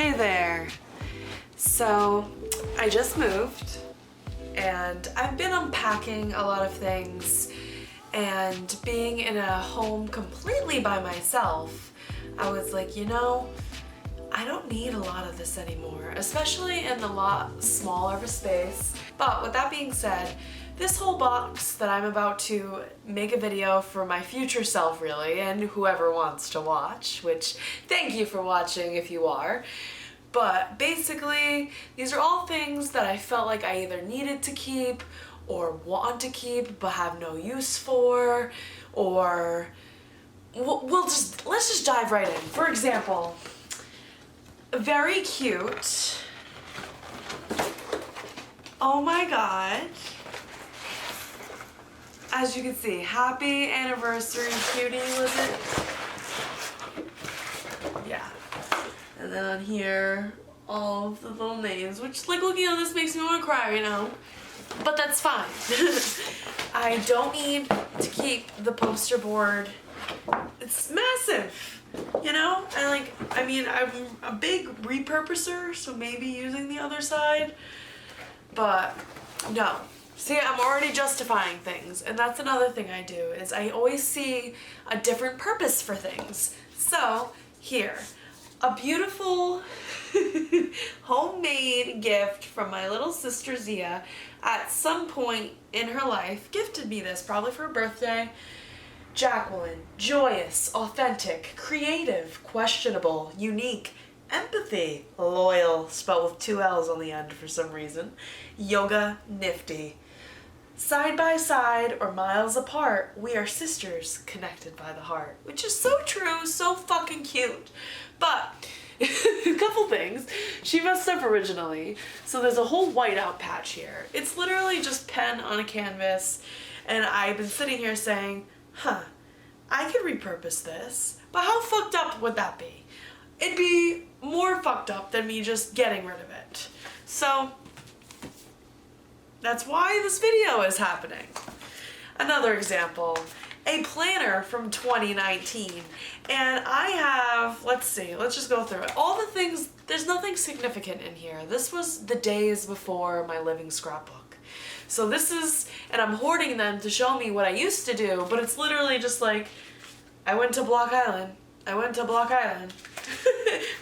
Hi there. So I just moved and I've been unpacking a lot of things, and being in a home completely by myself, I was like, you know, I don't need a lot of this anymore, especially in a lot smaller of a space. But with that being said, this whole box that I'm about to make a video for my future self, really, and whoever wants to watch, which thank you for watching if you are. But basically, these are all things that I felt like I either needed to keep or want to keep but have no use for, or let's just dive right in. For example, very cute. Oh my god. As you can see, happy anniversary cutie, was it? Yeah. And then on here, all of the little names, which, like, looking at this makes me want to cry, you know? But that's fine. I don't need to keep the poster board. It's massive, you know? I'm a big repurposer, so maybe using the other side. But no. See, I'm already justifying things, and that's another thing I do, is I always see a different purpose for things. So, here, a beautiful homemade gift from my little sister Zia at some point in her life, gifted me this, probably for her birthday. Jacqueline, joyous, authentic, creative, questionable, unique, empathy, loyal, spelled with 2 L's on the end for some reason, yoga, nifty. Side by side or miles apart, we are sisters connected by the heart. Which is so true, so fucking cute. But, a couple things. She messed up originally, so there's a whole whiteout patch here. It's literally just pen on a canvas, and I've been sitting here saying, I could repurpose this, but how fucked up would that be? It'd be more fucked up than me just getting rid of it. So, that's why this video is happening. Another example, a planner from 2019. And I have, let's just go through it. All the things, there's nothing significant in here. This was the days before my living scrapbook. So this is, and I'm hoarding them to show me what I used to do, but it's literally just like, I went to Block Island.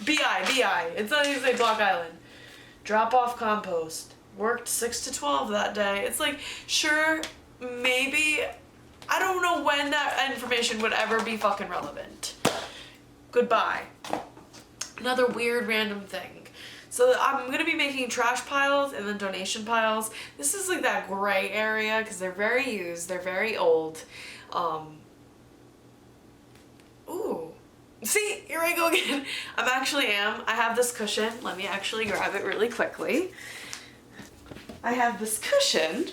B.I. It's not even say Block Island. Drop off compost. Worked 6 to 12 that day. It's like, sure, maybe, I don't know when that information would ever be fucking relevant. Goodbye. Another weird random thing. So I'm gonna be making trash piles and then donation piles. This is like that gray area because they're very used, they're very old. Ooh. See, here I go again. I have this cushion. Let me actually grab it really quickly. I have this cushion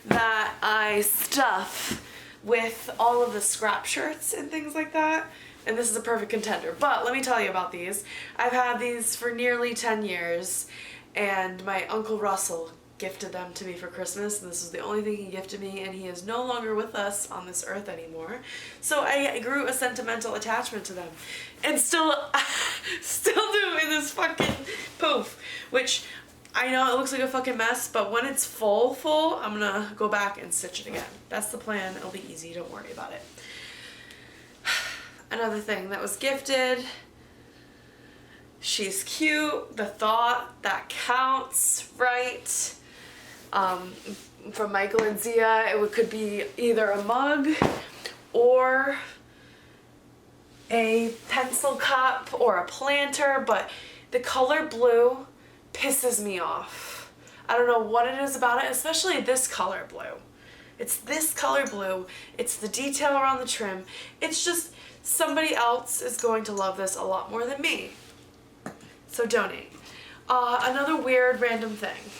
that I stuff with all of the scrap shirts and things like that. And this is a perfect contender. But let me tell you about these. I've had these for nearly 10 years, and my Uncle Russell gifted them to me for Christmas, and this was the only thing he gifted me, and he is no longer with us on this earth anymore. So I grew a sentimental attachment to them. And still do in this fucking poof, which I know it looks like a fucking mess, but when it's full, I'm gonna go back and stitch it again. That's the plan. It'll be easy. Don't worry about it. Another thing that was gifted. She's cute. The thought that counts, right? From Michael and Zia, it could be either a mug or a pencil cup or a planter, but the color blue pisses me off. I don't know what it is about it, especially this color blue. It's this color blue. It's the detail around the trim. It's just somebody else is going to love this a lot more than me. So donate. Another weird random thing.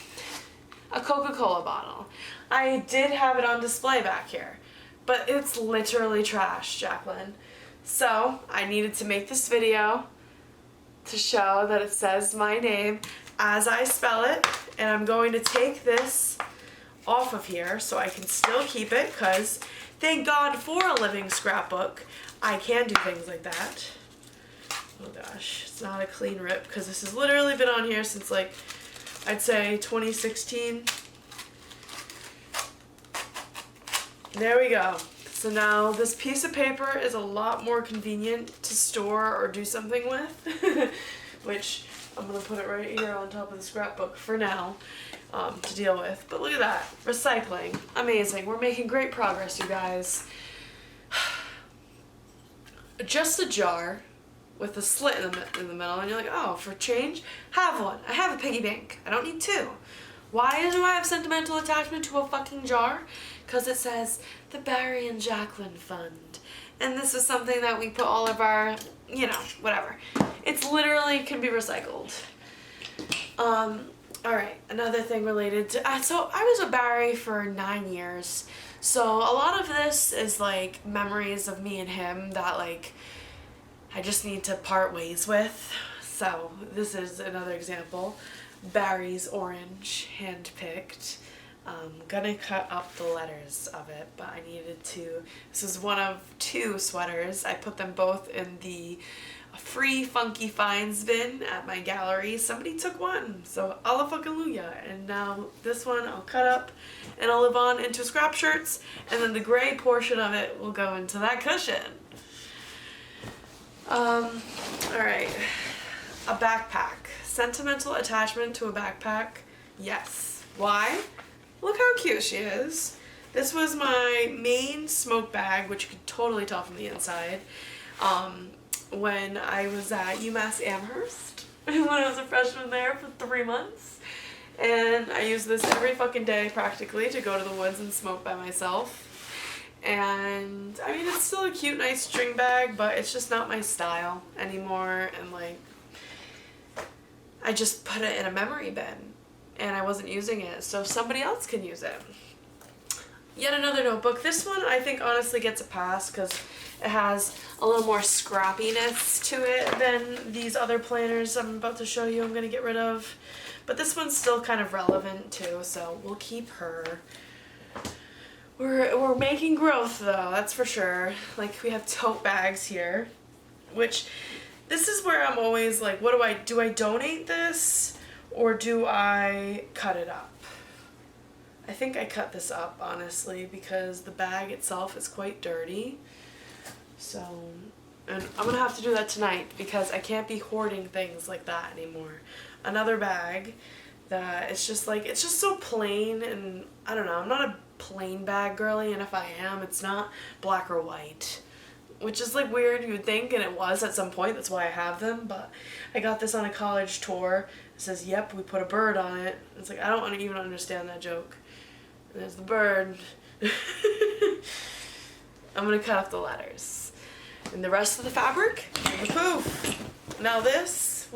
A Coca-Cola bottle. I did have it on display back here, but it's literally trash, Jacqueline. So I needed to make this video to show that it says my name as I spell it, and I'm going to take this off of here so I can still keep it, because thank God for a living scrapbook. I can do things like that. Oh God. gosh, it's not a clean rip because this has literally been on here since like, I'd say 2016. There we go. So now this piece of paper is a lot more convenient to store or do something with, which I'm going to put it right here on top of the scrapbook for now to deal with. But look at that. Recycling. Amazing. We're making great progress, you guys. Just a jar with a slit in the middle, and you're like, oh, for change? Have one. I have a piggy bank. I don't need two. Why do I have sentimental attachment to a fucking jar? Because it says the Barry and Jacqueline Fund. And this is something that we put all of our, you know, whatever. It's literally can be recycled. Alright, another thing related to, so I was with Barry for 9 years. So a lot of this is like memories of me and him that like I just need to part ways with. So this is another example. Barry's orange, hand-picked. Gonna cut up the letters of it, but I needed to. This is one of 2 sweaters. I put them both in the free Funky Finds bin at my gallery. Somebody took one, so hallelujah. And now this one I'll cut up and I'll live on into scrap shirts, and then the gray portion of it will go into that cushion. Alright. A backpack. Sentimental attachment to a backpack? Yes. Why? Look how cute she is. This was my main smoke bag, which you could totally tell from the inside, when I was at UMass Amherst, when I was a freshman there for 3 months. And I used this every fucking day practically to go to the woods and smoke by myself. And I mean, it's still a cute, nice string bag, but it's just not my style anymore. And like, I just put it in a memory bin and I wasn't using it, so somebody else can use it. Yet another notebook. This one I think honestly gets a pass because it has a little more scrappiness to it than these other planners I'm about to show you I'm going to get rid of. But this one's still kind of relevant too, so we'll keep her. We're making growth though, that's for sure. Like, we have tote bags here, which this is where I'm always like, what do I donate this or do I cut it up? I think I cut this up, honestly, because the bag itself is quite dirty. So, and I'm gonna have to do that tonight because I can't be hoarding things like that anymore. Another bag that it's just like, it's just so plain, and I don't know, I'm not a plain bag girly, and if I am, it's not black or white. Which is like weird, you would think, and it was at some point, that's why I have them, but I got this on a college tour. It says, yep, we put a bird on it. It's like, I don't even understand that joke. There's the bird. I'm gonna cut off the letters. And the rest of the fabric, poof. Now this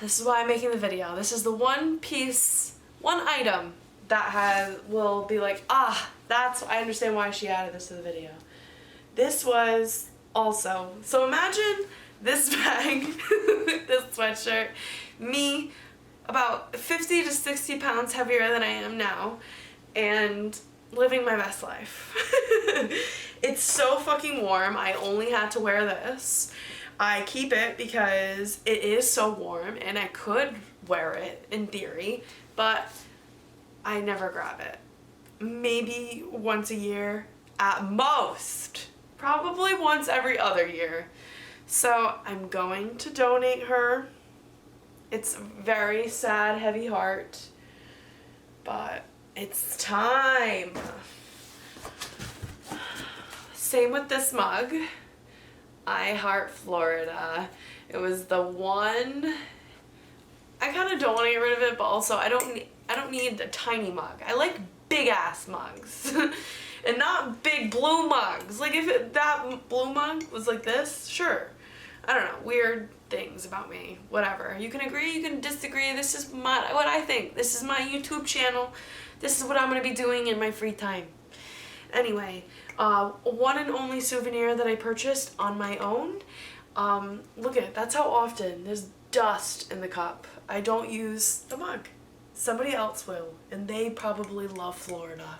is why I'm making the video. This is the one piece, one item that will be like, I understand why she added this to the video. This was also, so imagine this bag, this sweatshirt, me about 50 to 60 pounds heavier than I am now, and living my best life. It's so fucking warm. I only had to wear this. I keep it because it is so warm and I could wear it in theory, but I never grab it. Maybe once a year at most. Probably once every other year. So I'm going to donate her. It's a very sad, heavy heart, but it's time. Same with this mug. I Heart Florida. It was the one, I kind of don't want to get rid of it, but also I don't need a tiny mug. I like big ass mugs. And not big blue mugs. Like, if that blue mug was like this, sure. I don't know, weird things about me. Whatever. You can agree, you can disagree. This is what I think. This is my YouTube channel. This is what I'm going to be doing in my free time. Anyway, one and only souvenir that I purchased on my own. Look at it. That's how often there's dust in the cup. I don't use the mug. Somebody else will. And they probably love Florida.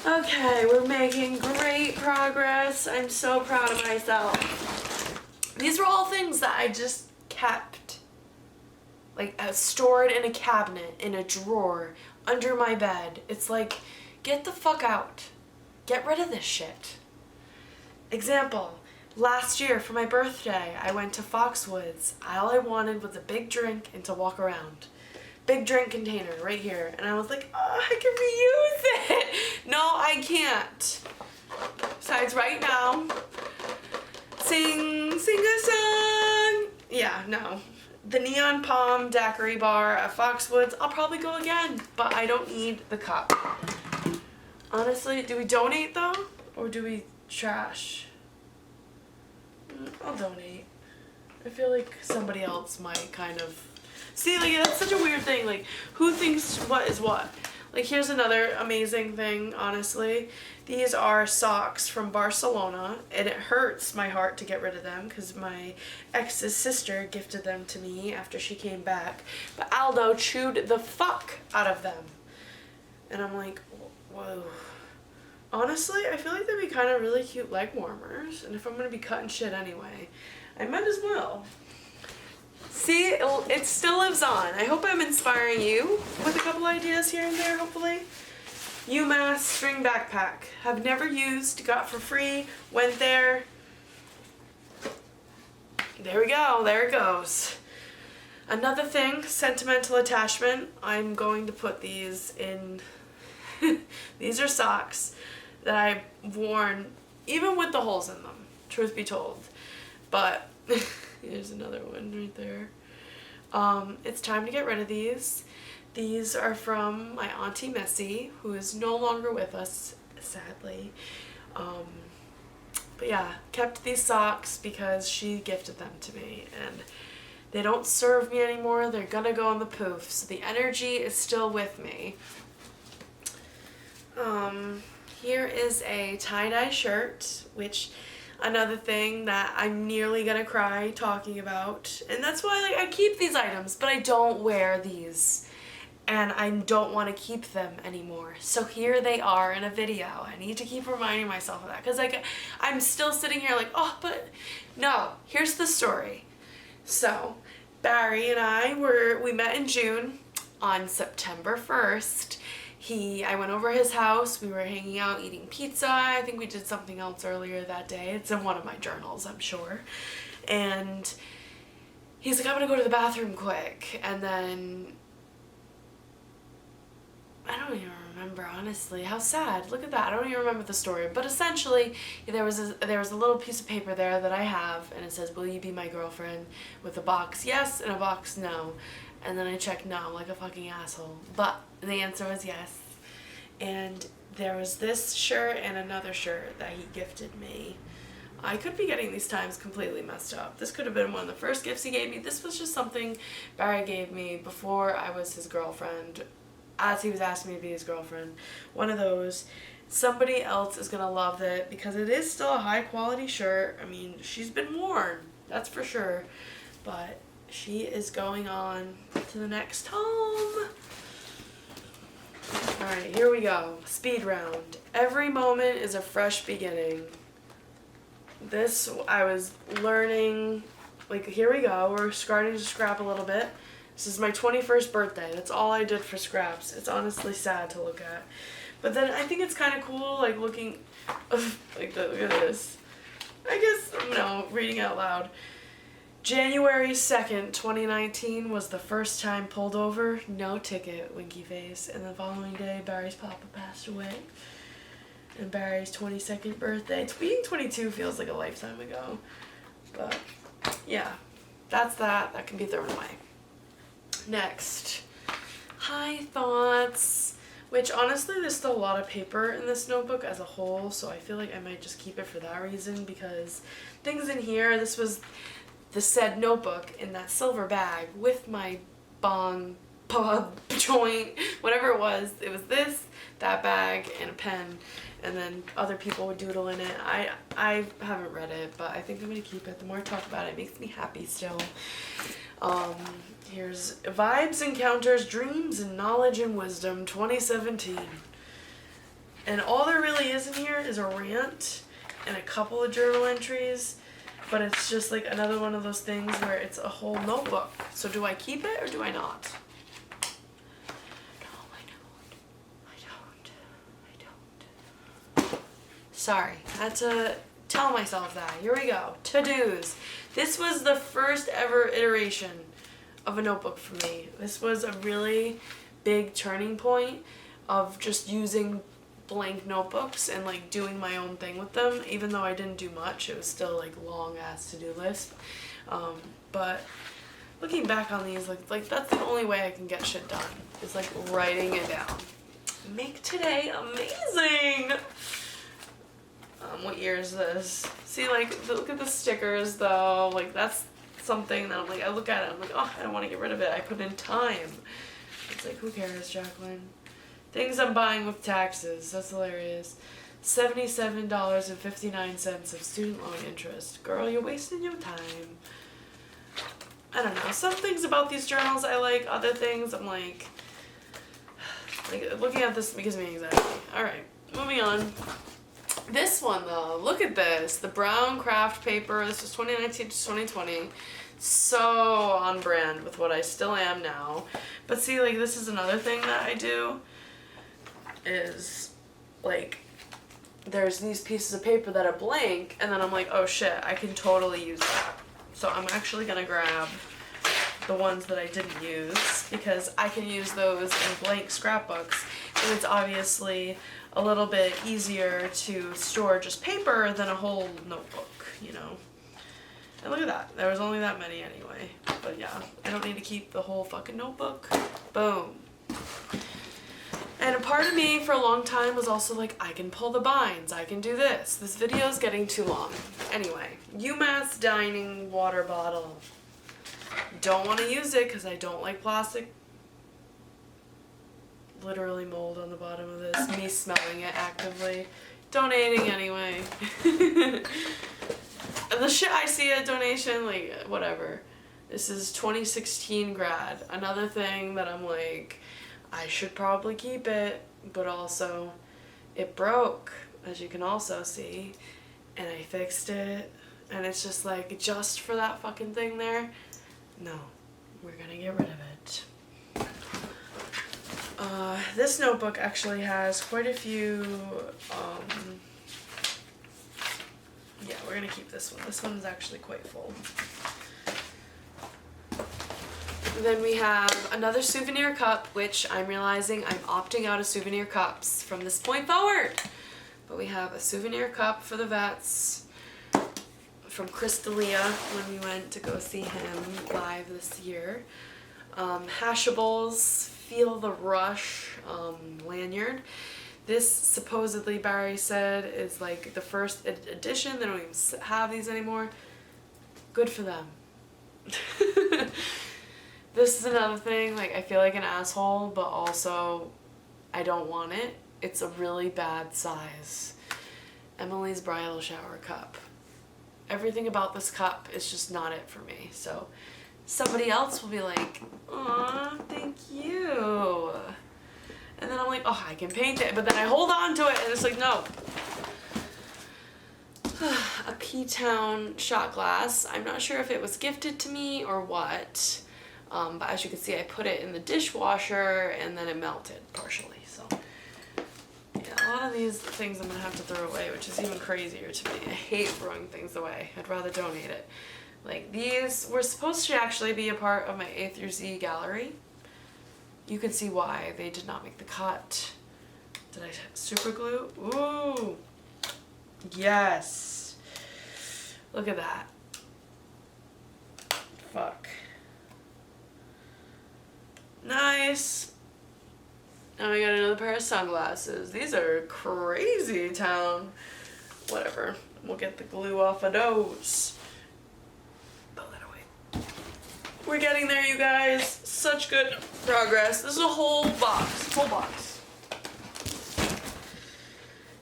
Okay, we're making great progress. I'm so proud of myself. These were all things that I just kept, like, stored in a cabinet, in a drawer, under my bed. It's like, get the fuck out. Get rid of this shit. Example, last year for my birthday, I went to Foxwoods. All I wanted was a big drink and to walk around. Big drink container right here. And I was like, oh, I can reuse it. No, I can't. Besides, right now, sing a song. Yeah, no. The Neon Palm Daiquiri Bar at Foxwoods, I'll probably go again, but I don't need the cup. Honestly, do we donate though? Or do we trash? I'll donate. I feel like somebody else might kind of... See, like, that's such a weird thing. Like, who thinks what is what? Like, here's another amazing thing, honestly. These are socks from Barcelona, and it hurts my heart to get rid of them because my ex's sister gifted them to me after she came back. But Aldo chewed the fuck out of them. And I'm like, whoa. Honestly, I feel like they'd be kind of really cute leg warmers. And if I'm going to be cutting shit anyway, I might as well. See, it still lives on. I hope I'm inspiring you with a couple ideas here and there, hopefully. UMass string backpack. Have never used, got for free, went there. There we go, there it goes. Another thing, sentimental attachment. I'm going to put these in, these are socks that I've worn, even with the holes in them, truth be told. But... Here's another one right there. It's time to get rid of these. These are from my Auntie Missy, who is no longer with us, sadly. But yeah, kept these socks because she gifted them to me, and they don't serve me anymore. They're gonna go in the poof, so the energy is still with me. Here is a tie-dye shirt, which... Another thing that I'm nearly gonna cry talking about, and that's why, like, I keep these items, but I don't wear these, and I don't want to keep them anymore. So here they are in a video. I need to keep reminding myself of that, because, like, I'm still sitting here like, oh, but no. Here's the story. So Barry and I we met in June. On September 1st, I went over his house, we were hanging out eating pizza. I think we did something else earlier that day. It's in one of my journals, I'm sure. And he's like, I'm gonna go to the bathroom quick. And then, I don't even remember, honestly. How sad. Look at that. I don't even remember the story. But essentially, there was a little piece of paper there that I have, and it says, will you be my girlfriend? With a box yes and a box no. And then I checked no, like a fucking asshole. But the answer was yes. And there was this shirt and another shirt that he gifted me. I could be getting these times completely messed up. This could have been one of the first gifts he gave me. This was just something Barry gave me before I was his girlfriend, as he was asking me to be his girlfriend. One of those. Somebody else is going to love it because it is still a high quality shirt. I mean, she's been worn, that's for sure. But she is going on to the next home. Alright, here we go. Speed round. Every moment is a fresh beginning. This, I was learning, like, here we go. We're starting to scrap a little bit. This is my 21st birthday. That's all I did for scraps. It's honestly sad to look at. But then I think it's kind of cool, like, looking, like, look at this. I guess, no, reading out loud. January 2nd, 2019 was the first time pulled over, no ticket, winky face. And the following day, Barry's papa passed away. And Barry's 22nd birthday. Being 22 feels like a lifetime ago. But, yeah, that's that. That can be thrown away. Next. High thoughts. Which, honestly, there's still a lot of paper in this notebook as a whole, so I feel like I might just keep it for that reason, because things in here, this was the said notebook in that silver bag with my bong, pub, joint, whatever it was. It was this, that bag, and a pen, and then other people would doodle in it. I haven't read it, but I think I'm going to keep it. The more I talk about it, it makes me happy still. Here's Vibes, Encounters, Dreams, and Knowledge and Wisdom 2017. And all there really is in here is a rant and a couple of journal entries, but it's just like another one of those things where it's a whole notebook. So do I keep it or do I not? No, I don't. Sorry, I had to tell myself that. Here we go. To-dos. This was the first ever iteration of a notebook for me. This was a really big turning point of just using blank notebooks and like doing my own thing with them. Even though I didn't do much, it was still like long ass to-do list. But looking back on these, like that's the only way I can get shit done, is like writing it down. Make today amazing. What year is this? See, like, look at the stickers though. Like, that's something that I'm like, I look at it, I'm like, oh, I don't want to get rid of it. I put in time. It's like, who cares, Jacqueline? Things I'm buying with taxes. That's hilarious. $77.59 of student loan interest. Girl, you're wasting your time. I don't know. Some things about these journals I like. Other things I'm like looking at this gives me anxiety. Alright, moving on. This one though, look at this. The brown craft paper. This is 2019 to 2020. So on brand with what I still am now. But see, like, this is another thing that I do. Is like, there's these pieces of paper that are blank, and then I'm like, oh shit, I can totally use that. So I'm actually gonna grab the ones that I didn't use, because I can use those in blank scrapbooks, and it's obviously a little bit easier to store just paper than a whole notebook, you know. And look at that, there was only that many anyway. But yeah, I don't need to keep the whole fucking notebook. Boom. And a part of me for a long time was also like, I can pull the binds, I can do this. This video is getting too long. Anyway, UMass dining water bottle. Don't want to use it because I don't like plastic. Literally mold on the bottom of this. Me smelling it actively. Donating anyway. The shit I see at donation, like, whatever. This is 2016 grad. Another thing that I'm like, I should probably keep it, but also it broke, as you can also see, and I fixed it, and it's just like, just for that fucking thing there, no, we're gonna get rid of it. This notebook actually has quite a few, yeah, we're gonna keep this one. This one is actually quite full. Then we have another souvenir cup, which I'm realizing I'm opting out of souvenir cups from this point forward. But we have a souvenir cup for the vets from Chris D'Elia when we went to go see him live this year. Hashables, Feel the Rush lanyard. This supposedly, Barry said, is like the first edition. They don't even have these anymore. Good for them. This is another thing, like, I feel like an asshole, but also I don't want it. It's a really bad size. Emily's bridal shower cup. Everything about this cup is just not it for me. So somebody else will be like, aw, thank you. And then I'm like, oh, I can paint it. But then I hold on to it and it's like, no. A P-Town shot glass. I'm not sure if it was gifted to me or what. But as you can see, I put it in the dishwasher and then it melted partially. So yeah, a lot of these things I'm gonna have to throw away, which is even crazier to me. I hate throwing things away. I'd rather donate it. Like, these were supposed to actually be a part of my A through Z gallery. You can see why they did not make the cut. Did I super glue? Ooh, yes. Look at that. Fuck. Nice. Now we got another pair of sunglasses. These are crazy town. Whatever. We'll get the glue off of those. Throw that away. We're getting there, you guys. Such good progress. This is a whole box. Whole box.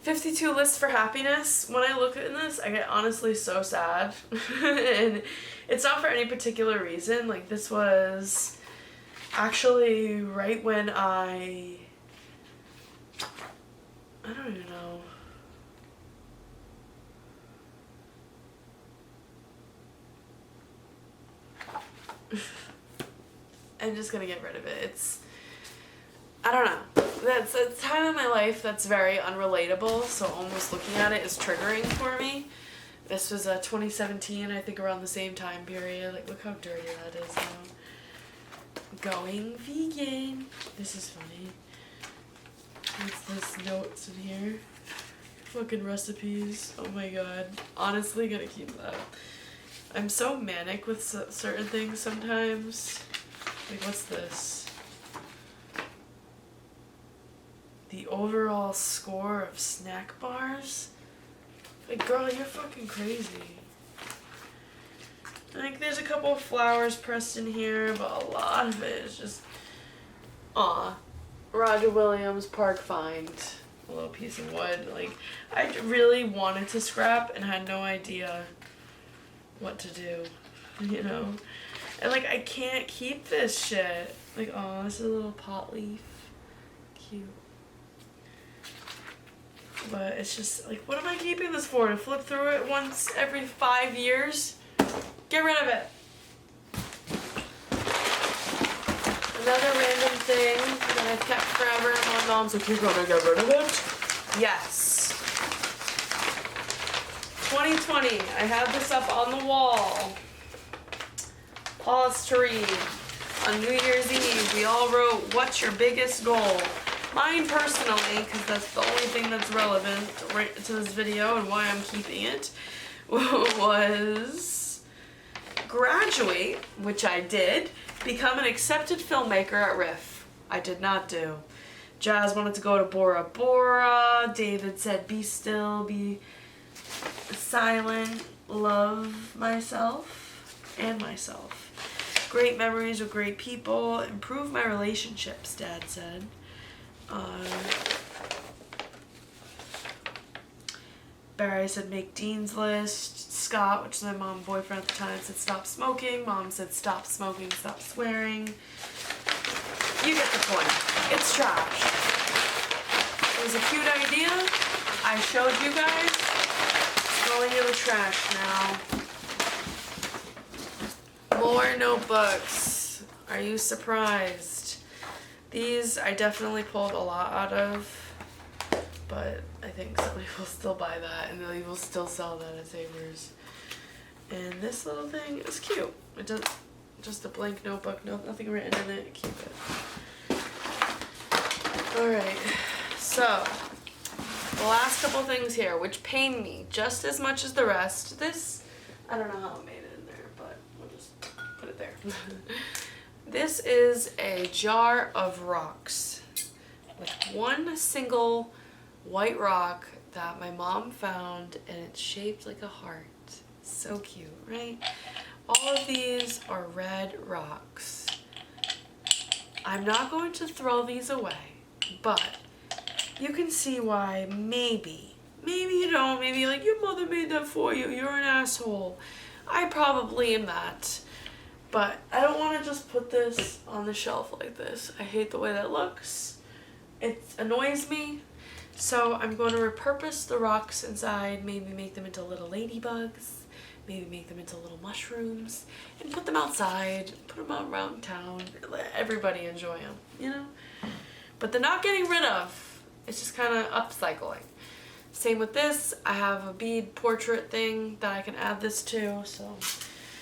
52 lists for happiness. When I look at this, I get honestly so sad. And it's not for any particular reason. Like, this was actually right when I I don't even know. I'm just gonna get rid of it. I don't know. That's a time in my life that's very unrelatable, so almost looking at it is triggering for me. This was 2017, I think around the same time period. Like, look how dirty that is now. Going vegan. This is funny. There's notes in here. Fucking recipes. Oh my god. Honestly, gonna keep that. I'm so manic with certain things sometimes. Like, what's this? The overall score of snack bars? Like, girl, you're fucking crazy. Like, there's a couple of flowers pressed in here, but a lot of it is just... Aw. Roger Williams Park Find. A little piece of wood. Like, I really wanted to scrap and had no idea what to do, you know? And, like, I can't keep this shit. Like, oh, this is a little pot leaf. Cute. But it's just, like, what am I keeping this for? To flip through it once every 5 years? Get rid of it. Another random thing that I've kept forever, and my mom's like, you're gonna get rid of it? Yes. 2020, I have this up on the wall. Pause to read. On New Year's Eve, we all wrote, what's your biggest goal? Mine personally, because that's the only thing that's relevant right to this video and why I'm keeping it, was graduate, which I did, become an accepted filmmaker at Riff. I did not do. Jazz wanted to go to Bora Bora. David said, be still, be silent, love myself and myself. Great memories with great people, improve my relationships, Dad said. Barry said make Dean's List. Scott, which is my mom's boyfriend at the time, said stop smoking. Mom said stop smoking, stop swearing. You get the point. It's trash. It was a cute idea. I showed you guys. It's going in the trash now. More notebooks. Are you surprised? These I definitely pulled a lot out of, but I think somebody will still buy that and they will still sell that at Savers. And this little thing is cute. It does just a blank notebook, nothing written in it. Keep it. Alright, so the last couple things here, which pain me just as much as the rest. This, I don't know how I made it in there, but we'll just put it there. This is a jar of rocks with one single white rock that my mom found, and it's shaped like a heart. So cute, right? All of these are red rocks. I'm not going to throw these away, but you can see why maybe you don't, maybe you're like, your mother made that for you, you're an asshole. I probably am that. But I don't want to just put this on the shelf like this. I hate the way that looks. It annoys me. So I'm going to repurpose the rocks inside, maybe make them into little ladybugs, maybe make them into little mushrooms, and put them outside, put them out around town, let everybody enjoy them, you know? But they're not getting rid of. It's just kind of upcycling. Same with this. I have a bead portrait thing that I can add this to, so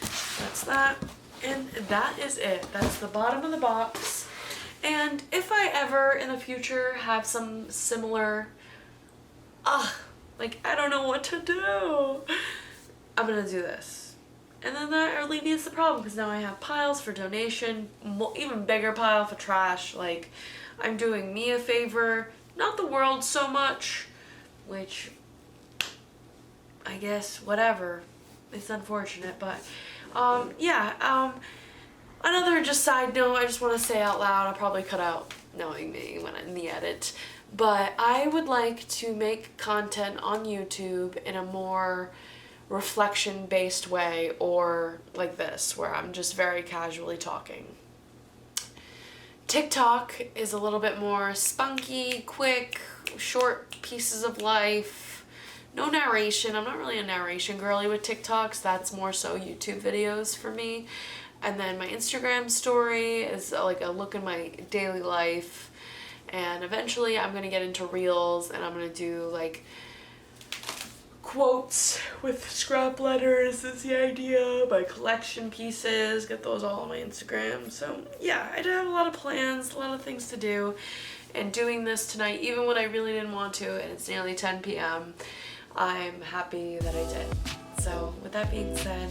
that's that. And that is it. That's the bottom of the box. And if I ever in the future have some similar, like I don't know what to do, I'm gonna do this. And then that alleviates the problem because now I have piles for donation, even bigger pile for trash. Like, I'm doing me a favor, not the world so much, which I guess whatever. It's unfortunate, but another just side note, I just want to say out loud, I'll probably cut out knowing me when I'm in the edit, but I would like to make content on YouTube in a more reflection-based way, or like this, where I'm just very casually talking. TikTok is a little bit more spunky, quick, short pieces of life. No narration. I'm not really a narration girly with TikToks. That's more so YouTube videos for me. And then my Instagram story is like a look in my daily life. And eventually I'm gonna get into Reels, and I'm gonna do like quotes with scrap letters is the idea, my collection pieces, get those all on my Instagram. So yeah, I do have a lot of plans, a lot of things to do, and doing this tonight, even when I really didn't want to, and it's nearly 10 p.m., I'm happy that I did. So with that being said,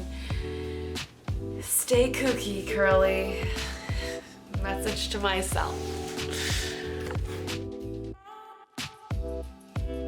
stay kooky, curly. Message to myself.